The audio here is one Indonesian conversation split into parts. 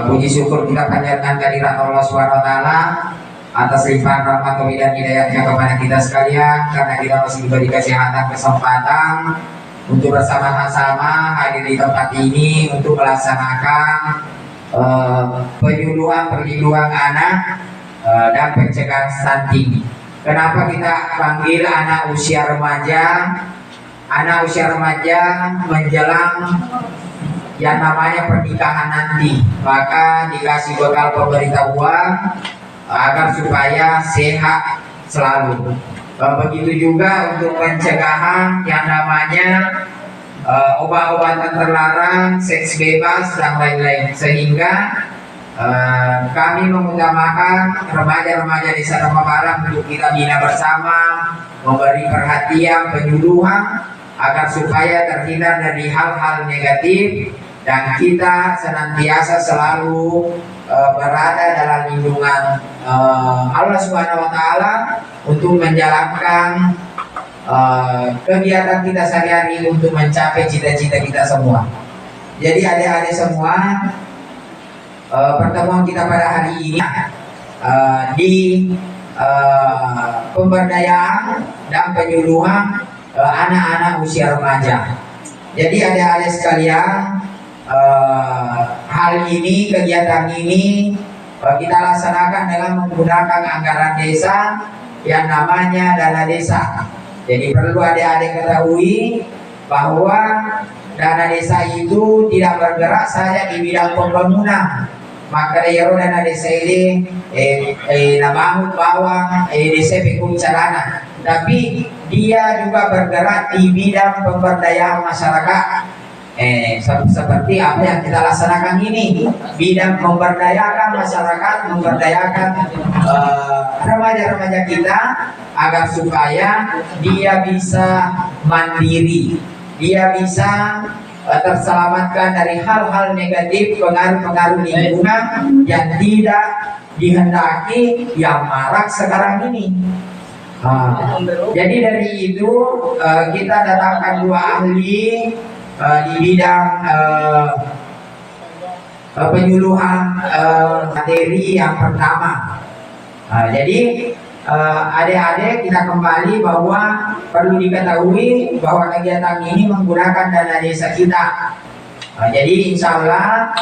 Puji syukur kita panjatkan kehadirat Allah Subhanahu wa taala atas limpahan rahmat dan hidayahnya kepada kita sekalian, karena kita masih diberi kesehatan, kesempatan untuk bersama-sama hadir di tempat ini untuk melaksanakan perlindungan anak dan pencegahan stunting. Kenapa kita panggil anak usia remaja? Anak usia remaja menjelang yang namanya pernikahan nanti, maka dikasih bekal pemberitahuan agar supaya sehat selalu. Begitu juga untuk pencegahan yang namanya obat-obatan terlarang, seks bebas dan lain-lain, sehingga kami mengutamakan remaja-remaja di Nusa Barat untuk kita bina bersama, memberi perhatian, penyuluhan agar supaya terhindar dari hal-hal negatif dan kita senantiasa selalu berada dalam lindungan Allah Subhanahu wa taala untuk menjalankan kegiatan kita sehari-hari untuk mencapai cita-cita kita semua. Jadi adik-adik semua, pertemuan kita pada hari ini di pemberdayaan dan penyuluhan anak-anak usia remaja. Jadi adik-adik sekalian, hal ini, kegiatan ini kita laksanakan dengan menggunakan anggaran desa yang namanya dana desa. Jadi perlu adik-adik ketahui bahwa dana desa itu tidak bergerak saja di bidang pembangunan. Maka dari dana desa ini nabangun bawang desa pekun carana, tapi dia juga bergerak di bidang pemberdayaan masyarakat. Seperti apa yang kita laksanakan ini, bidang memberdayakan masyarakat, memberdayakan remaja-remaja kita agar supaya dia bisa mandiri, dia bisa terselamatkan dari hal-hal negatif, pengaruh-pengaruh lingkungan yang tidak dihendaki yang marak sekarang ini. Jadi dari itu kita datangkan dua ahli di bidang penyuluhan materi yang pertama. Jadi adik-adik kita kembali bahwa perlu diketahui bahwa kegiatan ini menggunakan dana desa kita. Jadi insya Allah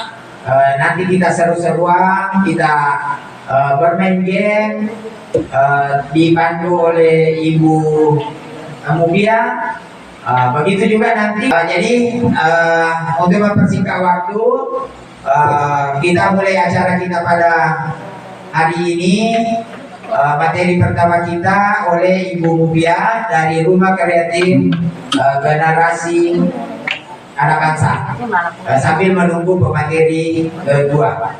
nanti kita seru-seruan, kita bermain game, dipandu oleh Ibu Mubia. Begitu juga nanti. Jadi untuk mempersingkat waktu, kita mulai acara kita pada hari ini. Materi pertama kita oleh Ibu Mubia dari Rumah Kreatif Generasi Anak Bangsa. Sambil menunggu pemateri kedua.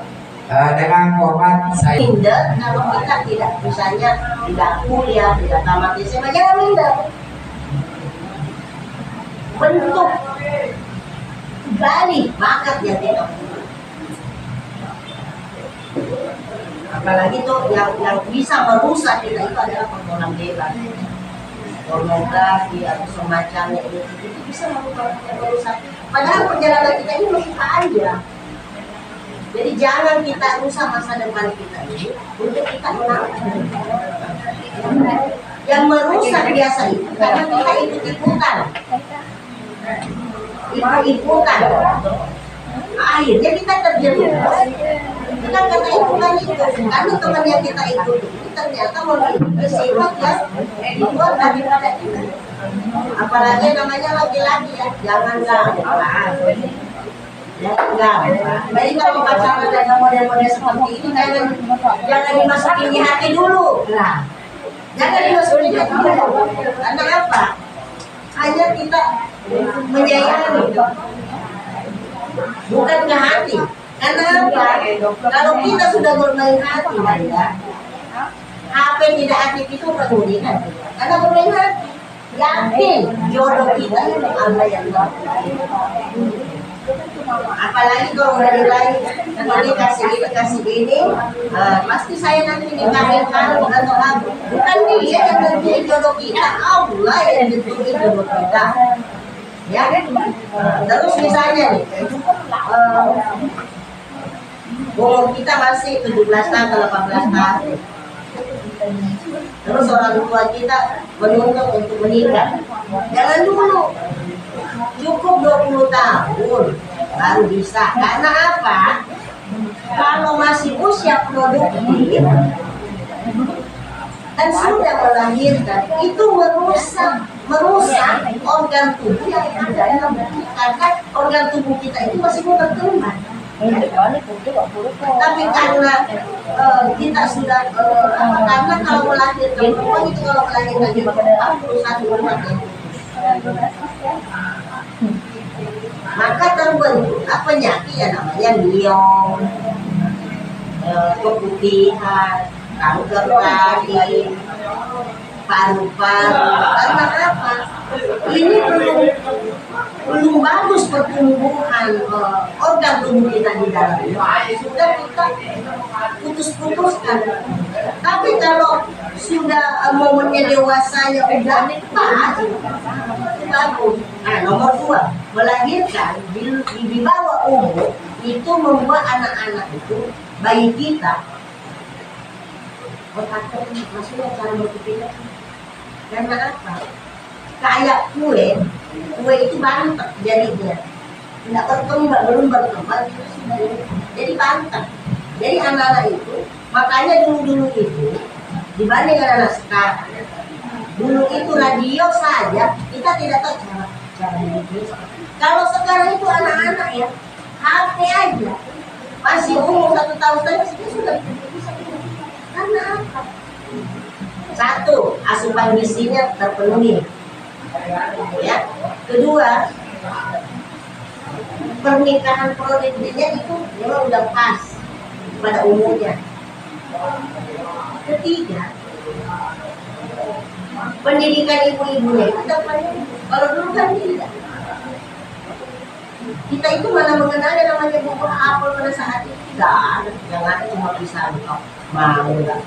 Dengan hormat saya. Minder kalau kita tidak misalnya tidak kuliah, tidak tamat SMA, jangan minder. Bentuk balik bakat yang tidak, apalagi tuh yang bisa merusak kita itu adalah pergaulan bebas, pornografi atau semacamnya itu bisa merusak. Padahal perjalanan kita ini masih panjang. Jadi jangan kita rusak masa depan kita ini untuk kita menang. Yang merusak biasa itu karena kita ikut-ikutan. Ikut-ikutan. Akhirnya kita terjerumus. Kita kata ikutan itu karena teman yang kita ikuti itu ternyata memiliki sifat yang dibuat daripada kita. Apalagi namanya laki-laki ya, jangan gampang. Jadi kalau pacaran dengan model-model seperti ini jangan dimasukin di hati dulu. Nah, jangan dimasukin di hati dulu. Karena apa? Hanya kita menyayangi, bukan ke hati. Karena apa? Kalau kita sudah bermain hati, apa yang tidak aktif itu kemudian. Karena bermain hati, yakin jodoh kita itu Allah yang tahu. Apalagi kalau udah nilai nanti kasih ini pasti saya nanti nikahin kamu atau aku, bukan dia yang nentuin jodoh kita, Allah yang nentuin jodoh kita ya. Terus misalnya nih umur kita masih 17 tahun atau 18 tahun. Terus orang tua kita menuntut untuk menikah. Jangan dulu, cukup 20 tahun baru bisa. Karena apa? Kalau masih usia produktif dan sudah melahirkan, itu merusak organ tubuh yang ada dalam tubuh, karena organ tubuh kita itu masih mau berkembang. Tapi karena kita sudah karena kalau melahirkan perempuan itu, kalau melahirkan di 41 bulan ya, maka terbentuk penyakit yang namanya miom, keputihan, kanker rahim, paru-paru. Karena apa? Ini belum bagus pertumbuhan organ tubuh kita di dalamnya. Sudah kita putus-putuskan. Tapi kalau sudah momennya dewasanya udah pas, bagus. Nah, nomor 2, melahirkan di bawah umur itu membuat anak-anak itu, bayi kita, otaknya maksudnya cara berpikir. Karena apa? Kayak kue itu bantet jadinya, tidak berkembang, belum berkembang, itu sudah jadi bantet. Jadi anak-anak itu, makanya dulu itu dibanding anak sekarang, dulu itu radio saja kita tidak tahu cara berbisnis. Kalau sekarang itu anak-anak ya, HP aja masih umur 1 tahun saja sudah bisa. Karena apa? 1, asupan gizinya terpenuhi, ya. 2, pernikahan produktifnya itu memang udah pas pada umurnya. 3, pendidikan ibu-ibunya itu terpenuhi. Kalau dulu kan tidak. Kita itu mana mengenal yang namanya buku apel pada saat itu, tidak ada. Yang ada cuma bisa untuk mau lah.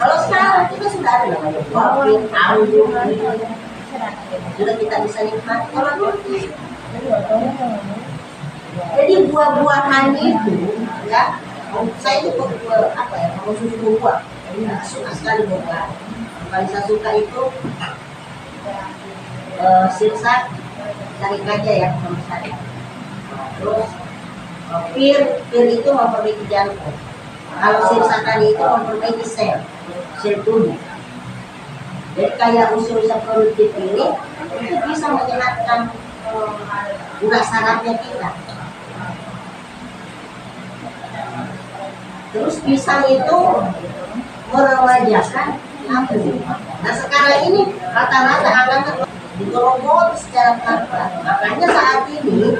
Kalau sekarang kita sudah ada namanya buah, anggur, sudah kita bisa nikmati. Kalau dulu, jadi buah-buahan itu, ya, saya itu kalau susu buah, suka sekali buah. Paling saya suka itu sirsak dari gajah ya, sama saya. Terus pir itu memperbaiki jantung. Kalau sirsak tadi itu memperbaiki sel tubuh. Jadi kayak usul-usul produktif ini itu bisa menyehatkan urat sarafnya kita. Terus pisang itu meremajakan lambung. Nah sekarang ini rata-rata anak-anak digorong-gorong secara pelan-pelan. Makanya saat ini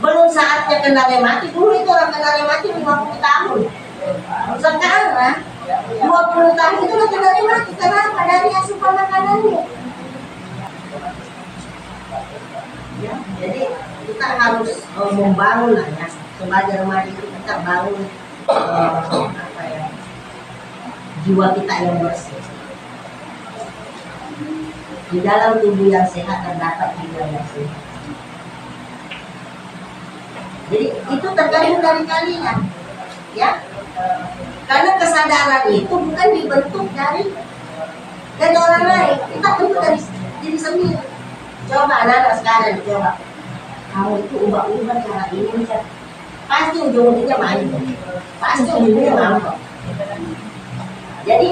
belum saatnya kendaraan mati. Dulu itu orang kendaraan mati 50 tahun. Sekarang 20 tahun itu udah kendaraan mati. Kenapa? Dari asupan makanannya. Ya, jadi kita harus membangun lah ya. Sebagai remaja itu kita bangun jiwa kita yang bersih. Di dalam tubuh yang sehat terdapat jiwa yang sehat. Jadi itu tergantung dari kalian, ya. Karena kesadaran itu bukan dibentuk dari orang lain, kita bentuk dari diri sendiri. Coba anak-anak sekarang coba, kamu itu ubah-ubah cara ini, pasti ujung-ujungnya main, pasti ujung-ujungnya ngambek. Jadi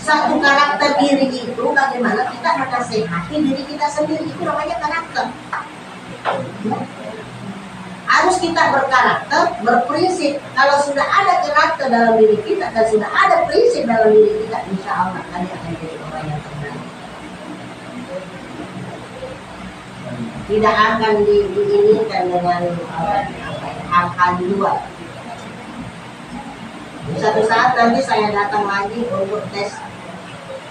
satu karakter diri itu bagaimana kita menasehati diri kita sendiri, itu namanya karakter. Harus kita berkarakter, berprinsip. Kalau sudah ada karakter dalam diri kita dan sudah ada prinsip dalam diri kita, insya Allah kalian akan jadi orang yang terbaik. Tidak akan diinginkan dengan hal-hal di luar. Suatu saat nanti saya datang lagi untuk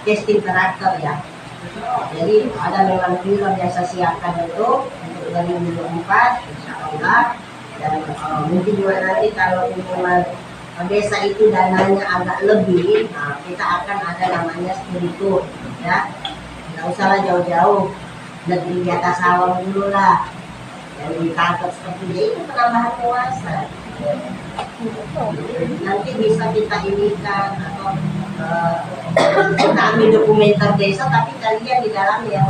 testing karakter ya. Jadi ada memang film yang saya siapkan itu untuk 2024 insya Allah. Dan mungkin juga nanti kalau lingkungan desa itu dananya agak lebih, nah, kita akan ada namanya studi tour ya. Nggak usahlah jauh-jauh, negeri di atas sawah dulu lah. Yang ditangkap seperti itu penambahan kuasa. Nanti bisa kita inikan atau kita ambil dokumenter desa, tapi kalian di dalam ya.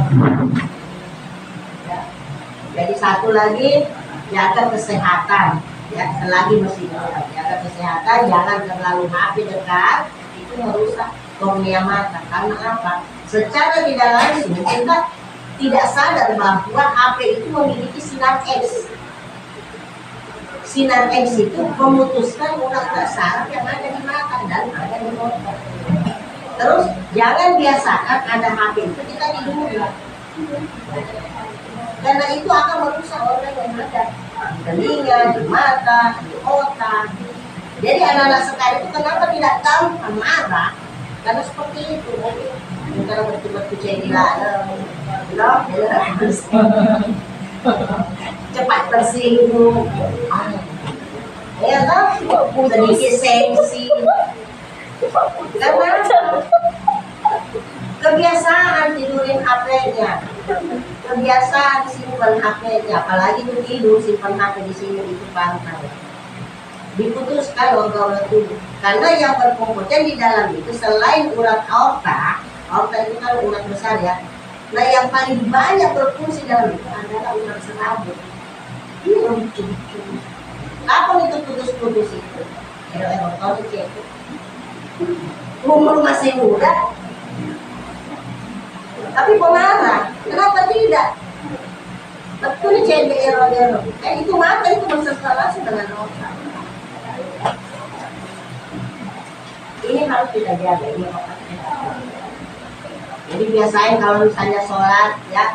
Jadi satu lagi, jaga kesehatan, ya selagi masih jaga kesehatan, jangan terlalu HP dekat, itu merusak kornea mata. Karena apa? Secara tidak langsung kita tidak sadar bahwa HP itu memiliki sinar X. Sinar X itu memutuskan urat saraf yang ada di mata dan ada di otak. Terus jangan biasakan ada HP itu kita tidur. Karena itu akan merusak organ yang ada di telinga, di mata, di otak. Jadi anak-anak sekarang itu kenapa tidak tahu marah? Karena seperti itu. Karena betul-betul cedera, cepat tersinggung, ya kan? Sedikit sensi. Karena kebiasaan tidurin HP-nya, kebiasaan simpan HP-nya, apalagi tuh tidur simpan HP di sini itu pantai. Diputuskan organ tubuh, karena yang berkomponen di dalam itu selain urat aorta itu kan urat besar ya. Nah yang paling banyak berfungsi dalam itu adalah urat serabut. Ini lucu. Kapan itu putus-putus itu? Umur masih muda, tapi pemarah. Kenapa tidak? Betul CDR. Itu mata itu bersesuaian dengan otak. Ini harus kita jaga ini otaknya. Jadi biasanya kalau misalnya sholat ya,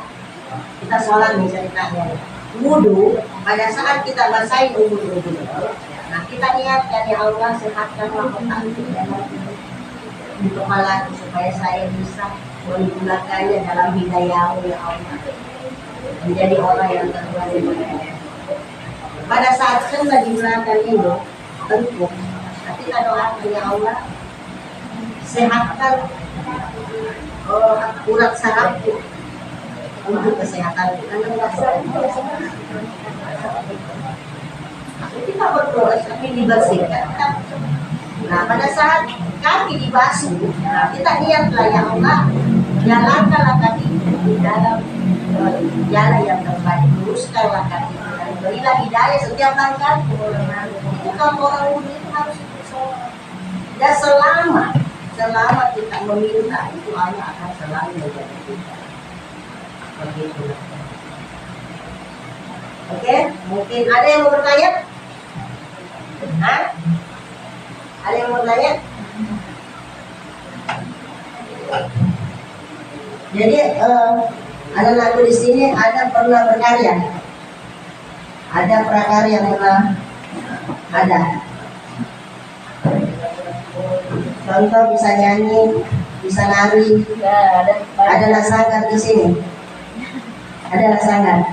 kita sholat nih ceritanya wudu, pada saat kita basahin wudu. Nah kita niatkan ya Allah sehatkanlah otak di kepala supaya saya bisa menggunakannya dalam hidayah ya Allah, menjadi orang yang terbaik. Pada saat kena di belakang ini tentu kita doakan ya Allah sehatkan urat sarafku untuk kesehatan karena urat sarafku kita berdoa tapi dibersihkan. Nah pada saat kaki dibasuh, nah, kita niatlah ya Allah jalankanlah kaki di dalam jalan yang terbaik, luruskanlah kaki dan berilah hidayah setiap langkah. Itu kalau orang wudhu itu harus sholat. Dan selama kita meminta itu Allah akan selalu menjaga kita. Begitu. Oke, mungkin ada yang mau bertanya? Hah? Ada yang mau bertanya? Jadi anak-anakku di sini ada pernah berkarya, ada prakarya yang pernah ada. Contoh bisa nyanyi, bisa nari, ada Sanggar di sini, ada Sanggar.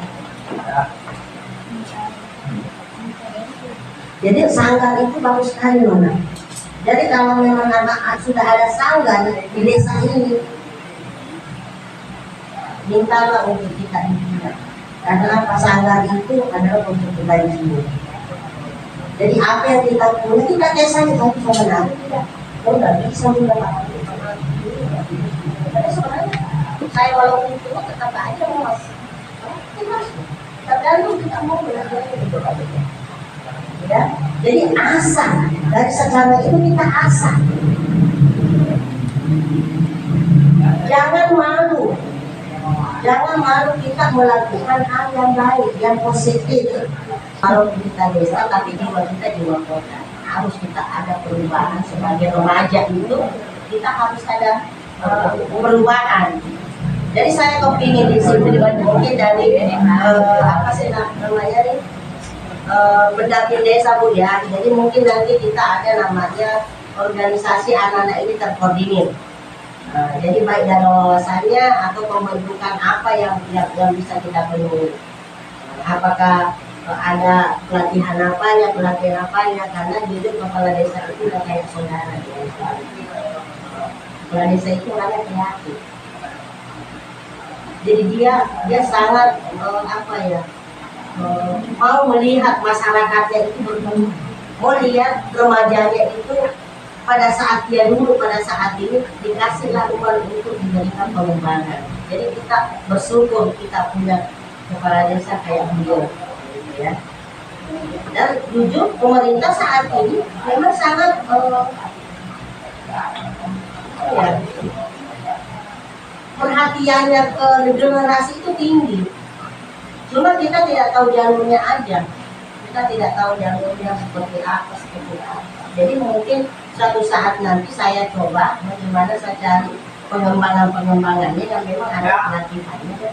Jadi sanggar itu bagus sekali Nona. Jadi kalau memang anak sudah ada sanggar di desa ini, mintalah untuk kita dibuat. Karena sanggar itu adalah untuk kebaikan semua. Jadi apa yang kita punya kita desa kita bisa menang. Udah bisa mendapat. Tapi sebenarnya saya walaupun tua tetap aja mas. Tergantung kita mau belajar itu. Ya, jadi asah dari secara itu kita asah. Jangan malu kita melakukan hal yang baik, yang positif. Kalau kita desa, tapi juga kita di luar kota, harus kita ada perubahan sebagai remaja itu kita harus ada perubahan. Jadi saya kepingin di sini mungkin dari apa sih namanya nih? Pendamping desa Bu ya. Jadi mungkin nanti kita ada namanya organisasi anak-anak ini terkoordinir. Jadi baik dari wawasannya atau pembentukan apa yang bisa kita penuhi. Apakah ada pelatihan apanya, karena jujur kepala desa itu udah kayak saudara. Kepala desa itu orangnya kreatif. Jadi dia sangat mau melihat masyarakatnya itu berkembang. mau lihat remajanya itu pada saat dia dulu, pada saat ini dikasihlah uang untuk diberikan pengembangan. Jadi kita bersyukur kita punya kepala desa kayak beliau, ya. Dan jujur pemerintah saat ini memang sangat ya, perhatiannya ke generasi itu tinggi. Cuma kita tidak tahu jalurnya aja. Kita tidak tahu jalurnya seperti apa. Jadi mungkin suatu saat nanti saya coba bagaimana saya cari pengembangannya yang memang ada pelatihannya.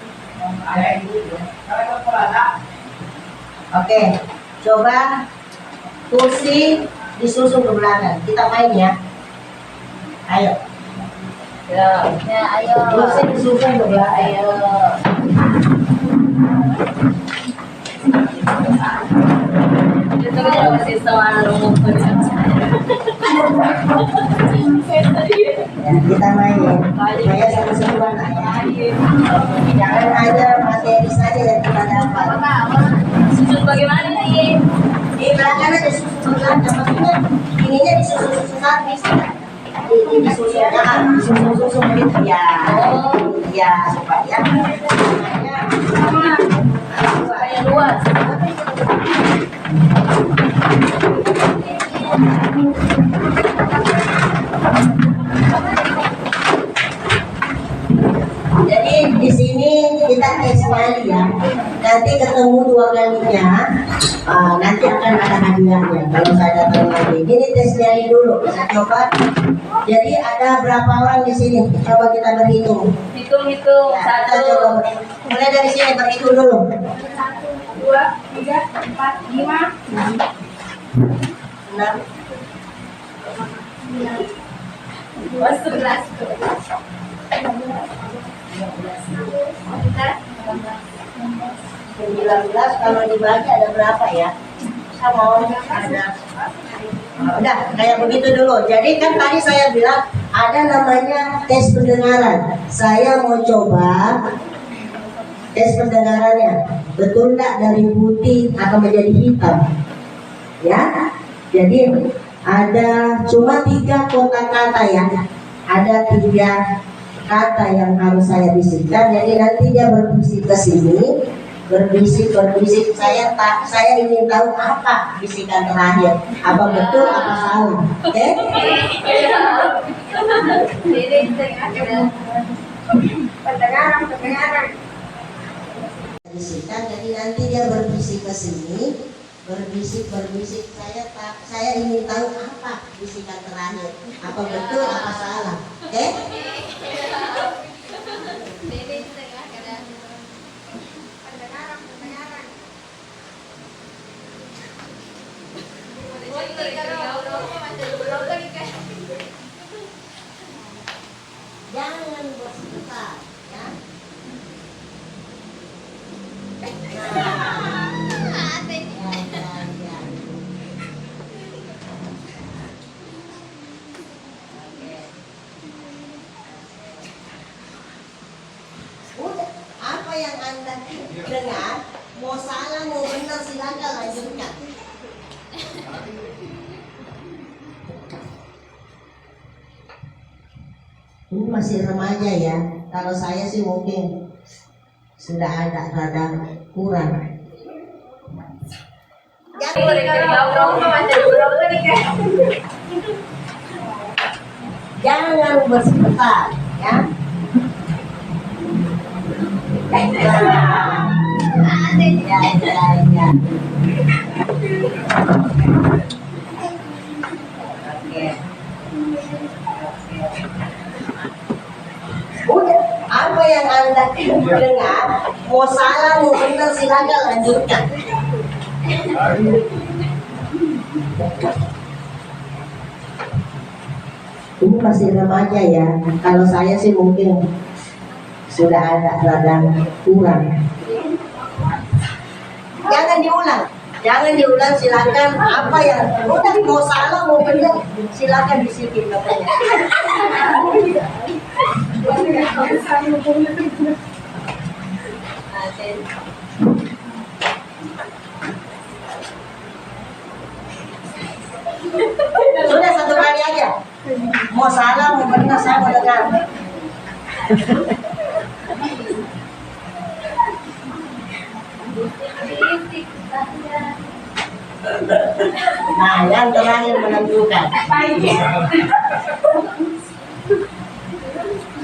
Oke, coba kursi disusun ke belakang. Kita main ya. Ayo. Ya, ayo. Kursi disusun ke belakang. Ayo. Itu kan masih soal Ya, kita main ya. Saya seru-seruan aja. Jangan aja materi saja yang kita dapat. susun bagaimana nih? Di belakang ada susun belakang, maksudnya ininya disusun bisa. Disusun gitu ya. Ya supaya Supaya luas. Jadi di sini kita tes kali ya. Nanti ketemu 2 kalinya, nanti akan ada hadiahnya. Kalau saya datang lagi, ini tes nyali dulu. Kita coba. Jadi ada berapa orang di sini? Coba kita berhitung. Hitung-hitung. Ya, kita coba berhitung. Mulai dari sini berhitung dulu. 1, 2, 3, 4, 5, 6. 11. 19 kalau dibagi ada berapa ya? Sama orang ada. Udah kayak begitu dulu. Jadi kan tadi saya bilang ada namanya tes pendengaran. Saya mau coba tes pendengarannya. Betul nggak dari putih akan menjadi hitam? Ya. Jadi ada cuma 3 kata-kata ya. Ada 3 kata yang harus saya bisikkan. Jadi nanti dia berbisik ke sini, berbisik. Saya ingin tahu apa bisikan terakhir. Apa betul, apa salah? Oke? Pendengaran. Bisikan. Jadi nanti dia berbisik ke sini, berbisik. Saya ingin tahu apa bisikan terakhir. Apa betul, apa salah? Oke? Jangan bersebentar, ya. Ya. Udah, apa yang Anda dengar, mau salah mau benar silakan lanjutkan. Ini masih remaja ya. Kalau saya sih mungkin sudah ada rada kurang. Jangan bersebentar, ya. Ya. Udah, apa yang Anda dengar, mau salah mau benar silakan lanjutkan. Ini masih remaja ya. Kalau saya sih mungkin sudah ada rada kurang. Jangan diulang silakan. Apa yang udah mau salah mau benar silakan disiplin katanya. Mau salah, mau benar, saya mau dengar. Nah, yang terakhir menentukan.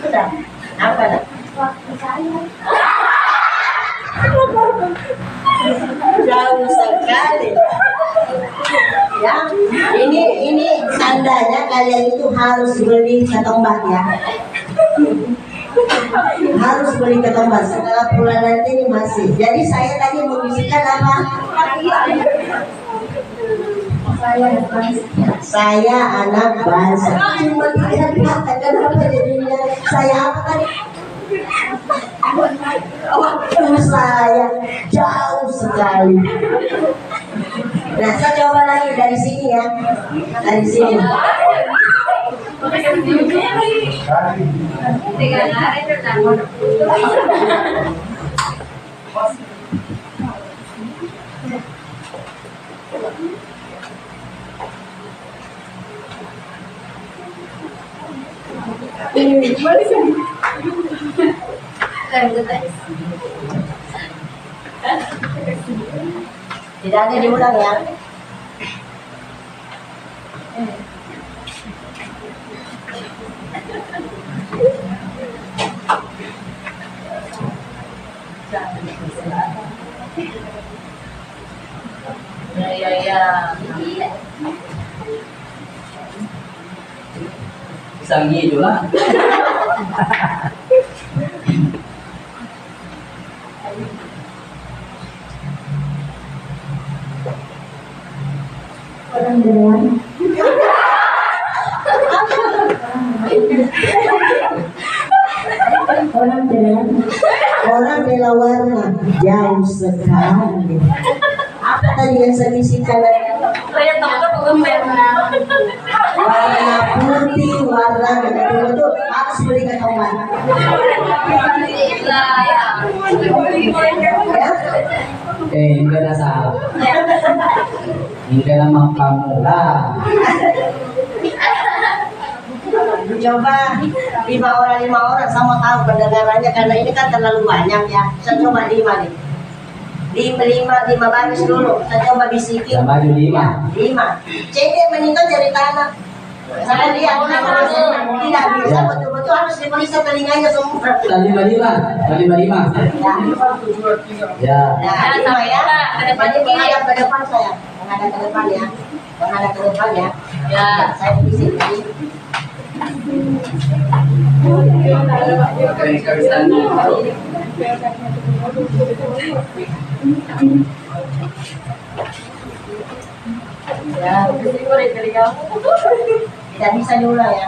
Sudah, apa dah? Jauh sekali. Ya, ini tandanya kalian itu harus beli ketombat ya. Harus beli ketombat setelah bulan nanti ini masih. Jadi saya tadi membisikkan apa? Saya anak bangsa. Cuma tidak dikatakan apa jadinya. Saya apa tadi? Waktu saya jauh sekali. Nah, saya coba lagi dari sini ya. Dari sini. Tidak ada diulang ya. Ya. Bisa gitu lah. Orang dewan. Orang dewan. Orang bela warna jauh sekali. Apa tadi yang saya bisikan? Warna putih, warna betul-betul harus beli ketombat. Ya? Enggak ada salah. Enggak nama kamu lah. Coba 5 orang saya mau tahu pendengarannya karena ini kan terlalu banyak ya. Saya coba 5 nih. 5 baris dulu. Saya coba bisikin. Sama maju 5. 5. CD meninggal dari tanah. Saya lihat tidak bisa betul-betul harus diperiksa telinganya semua. Dan 55. Ya. Nah, 5 ya. Jadi menghadap ke depan saya. Menghadap ke depan ya. Menghadap ke depan ya. Ya, saya bisik tadi. Ya, tidak bisa diulang ya.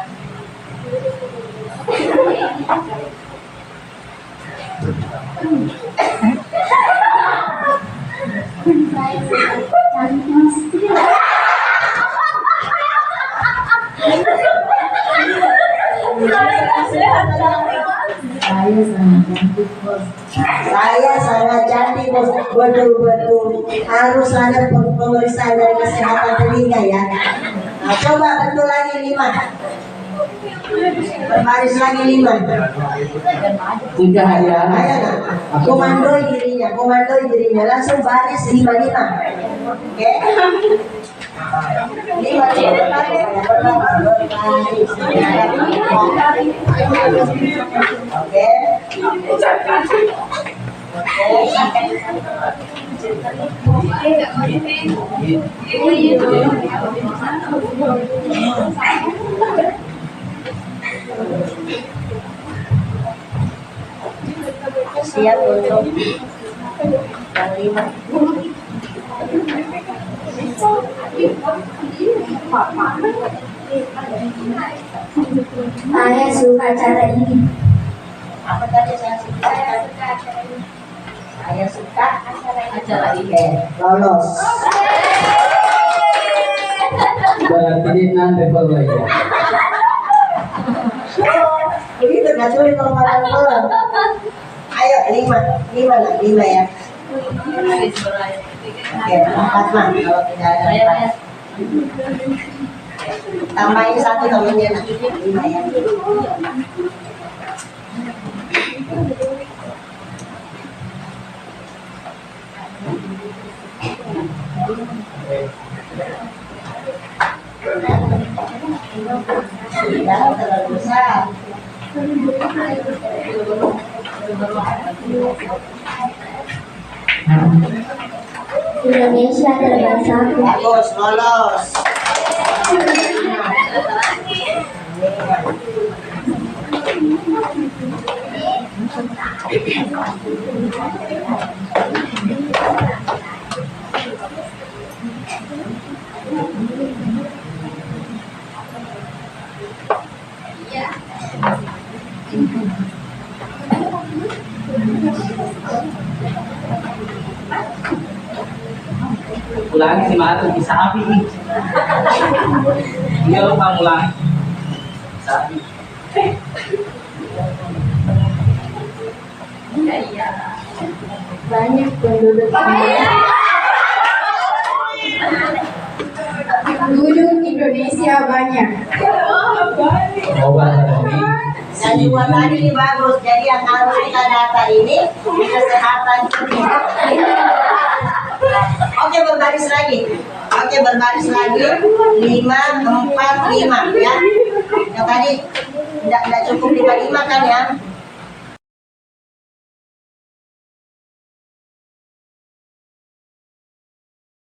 Saya sangat cantik bos, betul-betul harus ada pemeriksaan dari kesehatan telinga ya. Nah, coba betul lagi 5. Berbaris lagi 5. Sudah ya. Komandoi dirinya, langsung baris 55. Oke. 5 Oke. Siap untuk yang 5. Saya suka cara ini. Apa tadi saya suka? Saya suka acara ini. Lolos. Berarti nanti level lagi. Begitu nggak sulit kalau makan telur. Ayo 5 ya. Oke, 4 mah kalau tidak ada 4. Tambahin satu temennya nanti 5 ya. Jangan terlalu besar. Indonesia terbang satu. Bagus, lolos. Ulangi si Matu, bisa api nih. Iya lupa ulangi. Bisa api. Banyak penduduk Indonesia banyak. Coba ini. Dan dua tadi ini bagus. Jadi yang harus kita data ini kesehatan. Oke, berbaris lagi. Oke, berbaris lagi. 5, 4, 5 ya. Yang tadi tidak cukup 5 kan ya.